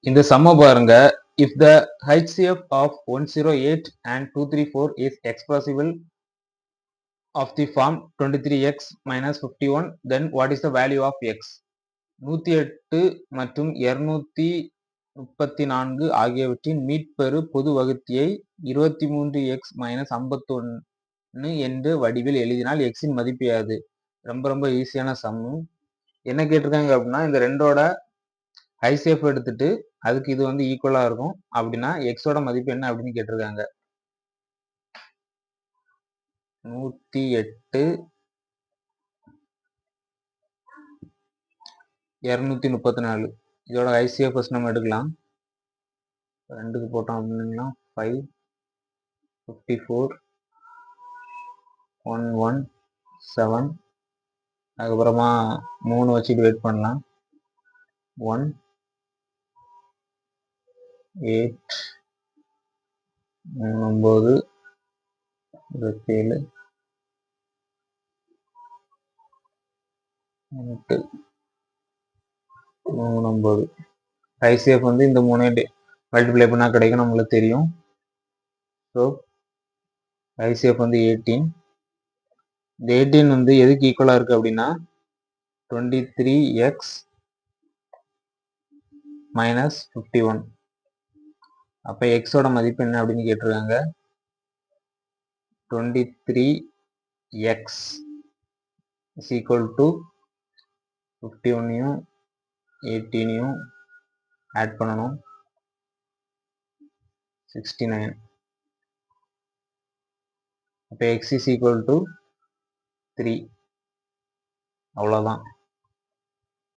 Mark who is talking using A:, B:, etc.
A: இந்த சம்ம பாருங்க. If the HCF of 108 and 234 is expressible of the form 23x minus 51, then what is the value of x? 108 மற்றும் 234 ஆகியவற்றின் மீட்பெறு பொது வகுத்தியை 23x minus 51 என்ற வடிவில் எழுதினால் x இன் மதிப்பு யாது? ரொம்ப ஈஸியான சம்மு. என்ன கேட்டிருக்காங்க அப்படின்னா, இந்த ரெண்டோட HCF எடுத்துட்டு அதுக்கு இது வந்து ஈக்குவலா இருக்கும் அப்படின்னா எக்ஸோட மதிப்பு என்ன அப்படின்னு கேட்டிருக்காங்க. 108 234 இதோட HCF ஃபர்ஸ்ட் நம்ம எடுக்கலாம். ரெண்டுக்கு போட்டோம் அப்படின்னா 5 54 117 அதுக்கப்புறமா 3 வச்சு டிவைட் பண்ணலாம். 1 8 9 27 8 9. HCF வந்து இந்த 3 மல்டிப்ளை பண்ணா கிடைக்கும், நம்மளுக்கு தெரியும். ஸோ HCF வந்து 18. இந்த 18 வந்து எதுக்கு ஈக்குவலா இருக்கு அப்படின்னா 23x மைனஸ் 51. அப்ப எக்ஸோட மதிப்பு என்ன அப்படின்னு கேட்டிருக்காங்க. 23x is equal to 51 18 add பண்ணணும் 69. அப்ப x is equal to 3. அவ்வளவுதான்.